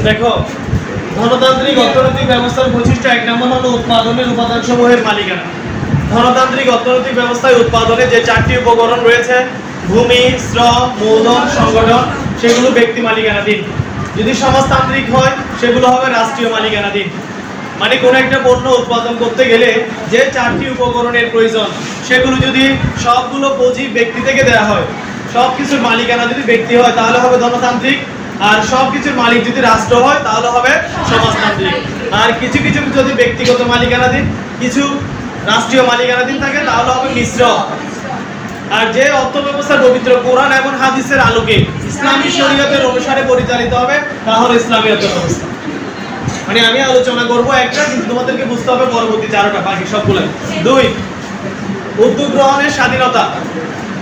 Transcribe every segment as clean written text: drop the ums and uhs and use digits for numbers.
দেখো, ধনতান্ত্রিক অর্থনৈতিক ব্যবস্থার বৈশিষ্ট্য 1 নম্বর হলো উৎপাদনের উপাদানসমূহের মালিকানা। ধনতান্ত্রিক অর্থনৈতিক ব্যবস্থায় উৎপাদনে যে 4টি উপকরণ রয়েছে, ভূমি, শ্রম, মূলধন, সংগঠন, সেগুলো ব্যক্তি মালিকানাধীন। যদি সমাজতান্ত্রিক হয় সেগুলো হবে রাষ্ট্রীয় মালিকানাধীন। মানে কোনো একটা পণ্য উৎপাদন করতে গেলে যে 4টি উপকরণের প্রয়োজন, সেগুলো যদি সবগুলো পুঁজি ব্যক্তি থেকে দেওয়া হয়, সব কিছুর মালিকানা যদি ব্যক্তি হয় তাহলে হবে ধনতান্ত্রিক, আর সব কিছুর মালিক যদি রাষ্ট্র হয় তাহলে হবে সমাজতান্ত্রিক। আর কিছু কিছু যদি ব্যক্তিগত মালিকানাধীন, কিছু রাষ্ট্রীয় মালিকানাধীন থাকে তাহলে হবে মিশ্র। আর যে অর্থ ব্যবস্থা পবিত্র কোরআন এবং হাদিসের আলোকে ইসলামী শরীয়তের অনুসারে পরিচালিত হবে তাহলে ইসলামী অর্থ ব্যবস্থা। মানে আমি আলোচনা করব একটা, কিন্তু তোমাদেরকে বুঝতে হবে পরবর্তী 4টা, বাকি সবগুলো। 2, উদ্যোগ গ্রহণের স্বাধীনতা।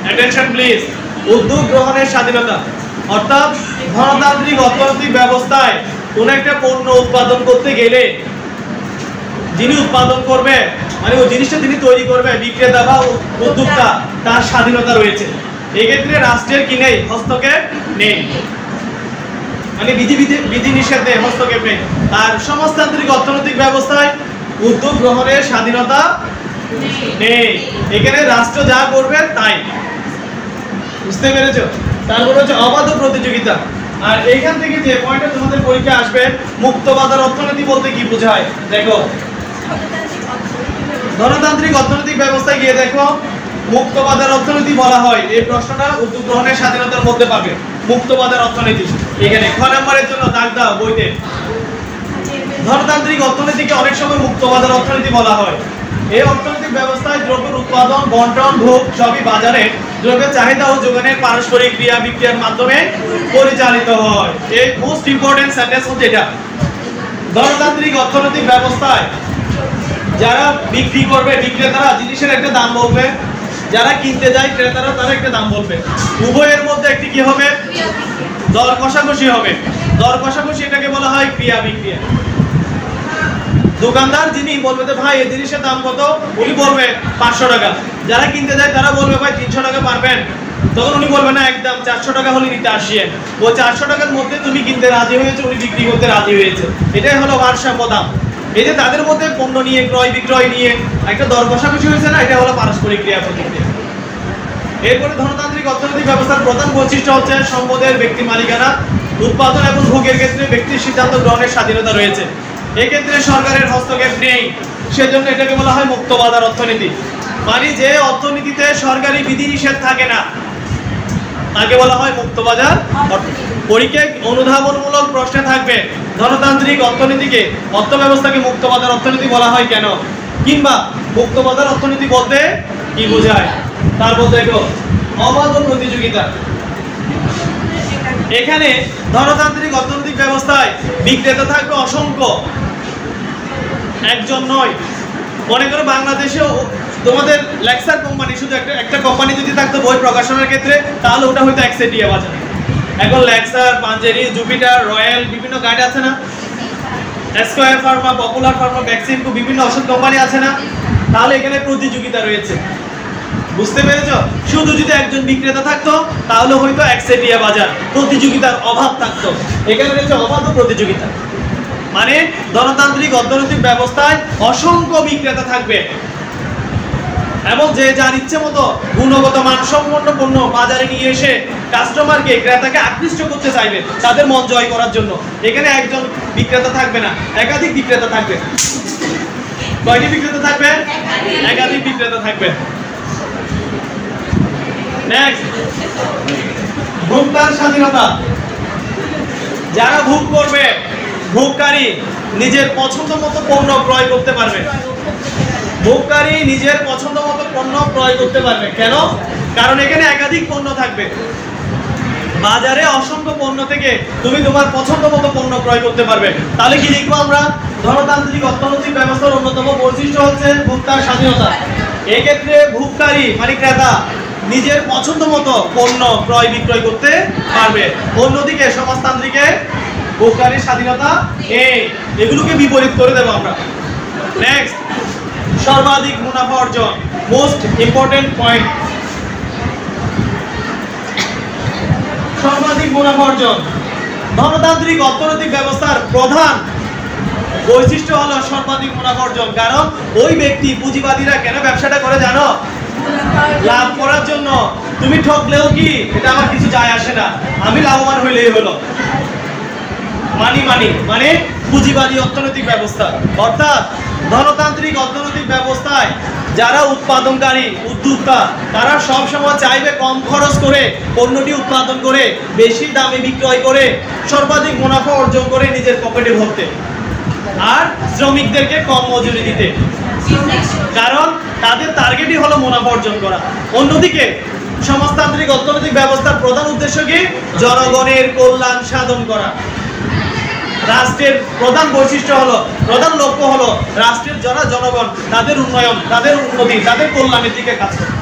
Attention please. উদ্যোগ গ্রহণের স্বাধীনতা অর্থাৎ ধনতান্ত্রিক অর্থনৈতিক ব্যবস্থায় কোন একটা পণ্য উৎপাদন করতে গেলে যিনি উৎপাদন করবে, মানে ওই জিনিসটা যিনি তৈরি করবে, বিক্রেতা বা উদ্যোক্তা, তার স্বাধীনতা রয়েছে। এক্ষেত্রে রাষ্ট্রের কি নেই? হস্তক্ষেপ নেই, মানে বিধি নিষেধে হস্তক্ষেপ নেই। আর সমাজতান্ত্রিক অর্থনৈতিক ব্যবস্থায় উদ্যোগ গ্রহণের স্বাধীনতা নেই, এখানে রাষ্ট্র যা করবে তাই। বুঝতে পেরেছো? তারপর হচ্ছে অবাধ প্রতিযোগিতা। আর এইখান থেকে যে পয়েন্টটা তোমাদের পরীক্ষা আসবে, মুক্ত বাজার অর্থনীতি বলতে কি বোঝায়? দেখো, ধনতান্ত্রিক অর্থনৈতিক ব্যবস্থায় গিয়ে দেখো মুক্ত বাজার অর্থনীতি বলা হয়। এই প্রশ্নটা উদ্যোগ গ্রহণের স্বাধীনতার মধ্যে পাবে। মুক্ত বাজার অর্থনীতি এখানে 6 নম্বরের জন্য দাগ দাও বইতে। ধনতান্ত্রিক অর্থনীতিকে অনেক সময় মুক্ত বাজার অর্থনীতি বলা হয়। এই অর্থনৈতিক ব্যবস্থায় দ্রব্যের উৎপাদন, বন্টন, ভোগ সবই বাজারে দ্রব্যের চাহিদা ও যোগানের পারস্পরিক ক্রিয়া বিক্রিয়ার মাধ্যমে পরিচালিত হয়। এই মোস্ট ইম্পর্টেন্ট সেন্টেন্স হচ্ছে এটা। ধনতান্ত্রিক অর্থনৈতিক ব্যবস্থায় যারা বিক্রি করবে, বিক্রেতারা জিনিসের একটা দাম বলবে, যারা কিনতে যায় ক্রেতারা তারা একটা দাম বলবে। উভয়ের মধ্যে একটি কি হবে? দর কষাকষি হবে। দর কষাকষি এটাকে বলা হয় ক্রিয়া বিক্রিয়া। দোকানদার যিনি বলবে যে ভাই এই জিনিসের দাম কত, উনি বলবে 500 টাকা। যারা কিনতে যায় তারা বলবে ভাই 300 টাকা পারবেন, তখন উনি বলবে না, একদম 400 টাকা হলে নিতে আসিয়েন। ওই 400 টাকার মধ্যে তুমি কিনতে রাজি হয়েছে, উনি বিক্রি করতে রাজি হয়েছে। এটাই হলো ভারসাম্য দাম। এই যে তাদের মধ্যে পণ্য নিয়ে ক্রয় বিক্রয় নিয়ে একটা দর কষাকষি হয়েছে না, এটা হলো পারস্পরিক ক্রিয়া প্রতিক্রিয়া। এরপরে ধনতান্ত্রিক অর্থনৈতিক ব্যবস্থার প্রধান বৈশিষ্ট্য হচ্ছে সম্পদের ব্যক্তি মালিকানা। উৎপাদন এবং ভোগের ক্ষেত্রে ব্যক্তির সিদ্ধান্ত গ্রহণের স্বাধীনতা রয়েছে। এক্ষেত্রে সরকারের হস্তক্ষেপ নেই, সেজন্য এটাকে বলা হয় মুক্ত বাজার অর্থনীতি। মানে যে অর্থনীতিতে সরকারি বিধিনিষেধ থাকে না তাকে বলা হয় মুক্ত বাজার অর্থনীতি। পরীক্ষায় অনুধাবনমূলক প্রশ্নে থাকবে ধনতান্ত্রিক অর্থনীতিকে, অর্থ ব্যবস্থাকে মুক্ত বাজার অর্থনীতি বলা হয় কেন, কিংবা মুক্ত বাজার অর্থনীতি বলতে কি বোঝায়। তারপর দেখো অবাধ প্রতিযোগিতা। এখানে ধনতান্ত্রিক অর্থনৈতিক ব্যবস্থায় বিক্রেতা থাকবে অসংখ্য, একজন নয়। মনে করো বাংলাদেশে তোমাদের লেক্সার কোম্পানি, শুধু একটা কোম্পানি যদি থাকতো বই প্রকাশনের ক্ষেত্রে, তাহলে ওটা হয়তো একচেটিয়া বাজার। এখন লেক্সার, পাঞ্জেরি, জুপিটার, রয়্যাল, বিভিন্ন গাইড আছে না, square Pharma, popular Pharma, vaccine, বিভিন্ন ওষুধ কোম্পানি আছে না, তাহলে এখানে প্রতিযোগিতা রয়েছে। বুঝতে পেরেছ? শুধু যদি একজন বিক্রেতা থাকতো তাহলে হয়তো একচেটিয়া বাজার, প্রতিযোগিতার অভাব থাকতো। এখানে রয়েছে অবাধ প্রতিযোগিতা। মানে ধনতান্ত্রিক অর্থনৈতিক ব্যবস্থায় অসংখ্য বিক্রেতা থাকবে এবং যে যার ইচ্ছে মতো গুণগত মানসম্পন্ন পণ্য বাজারে নিয়ে এসে কাস্টমারকে, ক্রেতাকে আকৃষ্ট করতে চাইবে তাদের মন জয় করার জন্য। এখানে একজন বিক্রেতা থাকবে না, একাধিক বিক্রেতা থাকবে। কয়টি বিক্রেতা থাকবে? একাধিক বিক্রেতা থাকবে। নেক্সট, ভোক্তার স্বাধীনতা। যারা ভোগ করবে, ভোগকারী নিজের পছন্দ মতো পণ্য ক্রয় করতে পারবে। ভোগকারী নিজের পছন্দ মতো পণ্য ক্রয় করতে পারবে। কেন? কারণ এখানে একাধিক পণ্য থাকবে। বাজারে অসংখ্য পণ্য থেকে তুমি তোমার পছন্দ মতো পণ্য ক্রয় করতে পারবে। তাহলে কি লিখবো আমরা? ধনতান্ত্রিক অর্থনৈতিক ব্যবস্থার অন্যতম বৈশিষ্ট্য হচ্ছে ভোক্তার স্বাধীনতা। এক্ষেত্রে ভোগকারী মানে ক্রেতা নিজের পছন্দ মতো পণ্য ক্রয় বিক্রয় করতে পারবে। অন্যদিকে সমাজতান্ত্রিকে ভোগকারীর স্বাধীনতা এগুলোকে বিপরীত করে দেবো আমরা। নেক্সট, সর্বাধিক মুনাফা অর্জন, মোস্ট ইম্পর্টেন্ট পয়েন্ট। সর্বাধিক মুনাফা অর্জন ধনতান্ত্রিক অর্থনৈতিক ব্যবস্থার প্রধান বৈশিষ্ট্য হলো সর্বাধিক মুনাফা অর্জন। কারণ ওই ব্যক্তি, পুঁজিবাদীরা কেন ব্যবসাটা করে জানো? লাভ করার জন্য। তুমি ঠকলেও কি এটা আমার কিছু যায় আসে না, আমি লাভবান হইলেই হলো। মানে পুঁজিবাদী অর্থনৈতিক ব্যবস্থা। অর্থাৎ ধনতান্ত্রিক অর্থনৈতিক ব্যবস্থায় যারা উৎপাদনকারী উদ্যোক্তা, তারা সব সময় চাইবে কম খরচ করে পণ্যটি উৎপাদন করে বেশি দামে বিক্রয় করে সর্বাধিক মুনাফা অর্জন করে নিজের পকেটে ভরতে, আর শ্রমিকদেরকে কম মজুরি দিতে। কারণ তাদের টার্গেটই হলো মুনাফা অর্জন করা। অন্যদিকে সমাজতান্ত্রিক অর্থনৈতিক ব্যবস্থার প্রধান উদ্দেশ্য কি? জনগণের কল্যাণ সাধন করা। রাষ্ট্রের প্রধান বৈশিষ্ট্য হলো, প্রধান লক্ষ্য হলো রাষ্ট্রের যারা জনগণ, তাদের উন্নয়ন, তাদের উন্নতি, তাদের কল্যাণের দিকে কাজ করে।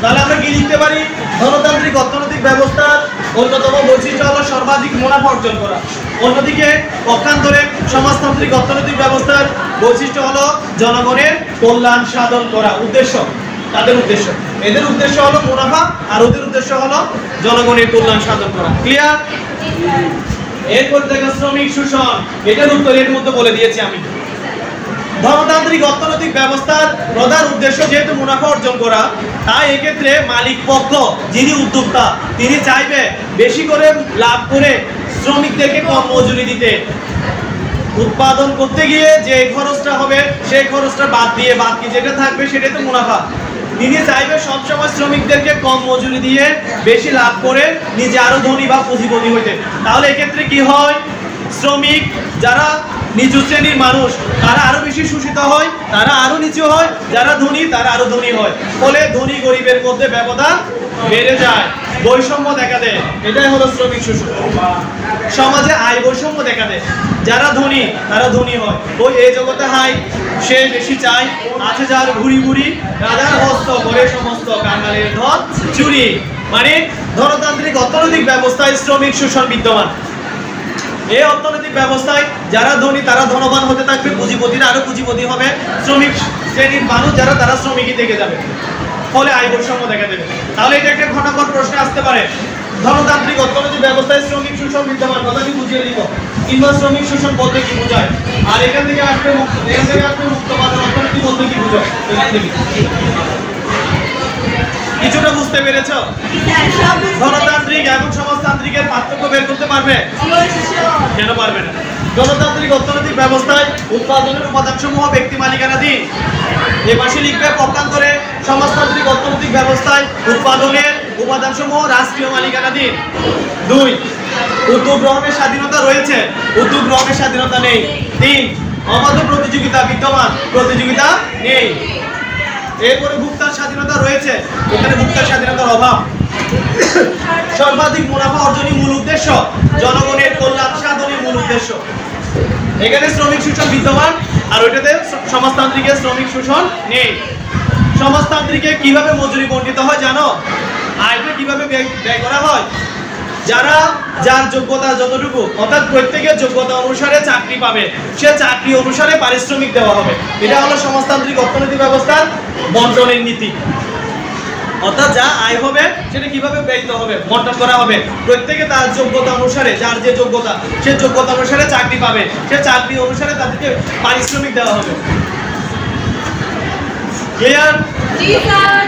তাহলে আমরা কি লিখতে পারি? ধনতান্ত্রিক অর্থনৈতিক ব্যবস্থার অন্যতম বৈশিষ্ট্য হলো সর্বাধিক মুনাফা অর্জন করা। অন্যদিকে পক্ষান্তরে সমাজতান্ত্রিক অর্থনৈতিক ব্যবস্থার বৈশিষ্ট্য হলো জনগণের কল্যাণ সাধন করা। উদ্দেশ্য, তাদের উদ্দেশ্য, এদের উদ্দেশ্য হলো মুনাফা, আর ওদের উদ্দেশ্য হলো জনগণের কল্যাণ সাধন করা। ক্লিয়ার? এরপর দেখো শ্রমিক শোষণ। এটার উত্তর এর মধ্যে বলে দিয়েছি আমি। ধনতান্ত্রিক অর্থনৈতিক ব্যবস্থার প্রধান উদ্দেশ্য যেহেতু মুনাফা অর্জন করা, তাই এক্ষেত্রে মালিক পক্ষ, যিনি উদ্যোক্তা, তিনি চাইবে বেশি করে লাভ করে শ্রমিকদেরকে কম মজুরি দিতে। উৎপাদন করতে গিয়ে যে খরচটা হবে সেই খরচটা বাদ দিয়ে বাকি যেটা থাকবে সেটাই তো মুনাফা। তিনি চাইবে সবসময় শ্রমিকদেরকে কম মজুরি দিয়ে বেশি লাভ করে নিজে আরো ধনী বা পুঁজিপতি হইতে। তাহলে এক্ষেত্রে কি হয়? শ্রমিক যারা নিচু শ্রেণীর মানুষ, তারা আরো বেশি শোষিত হয়, তারা আরো নিচু হয়, যারা ধনী তারা আরো ধনী হয়। ফলে ধনী গরিবের মধ্যে ব্যবধান বেড়ে যায়, বৈষম্য দেখা দেয়। এটাই হলো শ্রমিক শোষণ। সমাজে আয় বৈষম্য দেখা দেয়। যারা ধনী তারা ধনী হয়, ওই এই জগতে হাই সে বেশি চায়, আছে যার ঘুরি ঘুরি, রাজার হস্ত করে সমস্ত, কাঙালের ধন চুরি। মানে ধনতান্ত্রিক অর্থনৈতিক ব্যবস্থায় শ্রমিক শোষণ বিদ্যমান। এই অর্থনৈতিক ব্যবস্থায় যারা ধনী তারা ধনবান হতে থাকবে, পুঁজিপতিরা আরো পুঁজিপতি হবে, শ্রমিক শ্রেণীর মানুষ যারা তারা শ্রমিকই থেকে যাবে, ফলে আয় বৈষম্য দেখা দেবে। তাহলে এটা একটা ঘটনার প্রশ্ন আসতে পারে, ধনতান্ত্রিক অর্থনৈতিক ব্যবস্থায় শ্রমিক শোষণ বিদ্যমান, কথাটি বুঝিয়ে দিব, কিংবা শ্রমিক শোষণ বলতে কি বোঝায়, আর এখান থেকে আসবে মুক্তবাজার অর্থনীতি বলতে কি বোঝায়। এখান থেকে কিছুটা বুঝতে পেরেছ? ধনতান্ত্রিক এবং সমাজতান্ত্রিকের পার্থক্য বের করতে পারবে? কেন পারবে না? গণতান্ত্রিক অর্থনৈতিক ব্যবস্থায় উৎপাদনের উপাদানসমূহ ব্যক্তি মালিকানাধীন। এ পাশে লিখবে পক্ষান্তরে সমাজতান্ত্রিক অর্থনৈতিক ব্যবস্থায় উৎপাদনের উপাদানসমূহ রাষ্ট্রীয় মালিকানাধীন। 2, উদ্যোগ গ্রহণের স্বাধীনতা রয়েছে, উদ্যোগ গ্রহণের স্বাধীনতা নেই। 3, অবাধ প্রতিযোগিতা বিদ্যমান, প্রতিযোগিতা নেই। এরপরে ভোক্তার স্বাধীনতা রয়েছে, এখানে ভোক্তার স্বাধীনতার অভাব। সর্বাধিক মুনাফা অর্জনই মূল উদ্দেশ্য, জনগণের কল্যাণ সাধনই মূল উদ্দেশ্য। এখানে শ্রমিক শোষণ বিদ্যমান, আর ওইটাতে সমাজতান্ত্রিকের শ্রমিক শোষণ নেই। সমাজতান্ত্রিকে কিভাবে মজুরি বণ্টিত হয় জানো? আয়টা কিভাবে ব্যয় করা হয়? যার যোগ্যতা যতটুকু, অর্থাৎ প্রত্যেকের যোগ্যতা অনুসারে চাকরি পাবে, সে চাকরি অনুসারে পারিশ্রমিক দেওয়া হবে। এটা হলো সমাজতান্ত্রিক অর্থনৈতিক ব্যবস্থার বন্টনের নীতি। অর্থাৎ যা আয় হবে সেটা কিভাবে ব্যয়িত হবে, বন্টন করা হবে। প্রত্যেকে তার যোগ্যতা অনুসারে, যার যে যোগ্যতা, সে যোগ্যতা অনুসারে চাকরি পাবে, সে চাকরি অনুসারে তাদেরকে পারিশ্রমিক দেওয়া হবে। ক্লিয়ার? জি স্যার।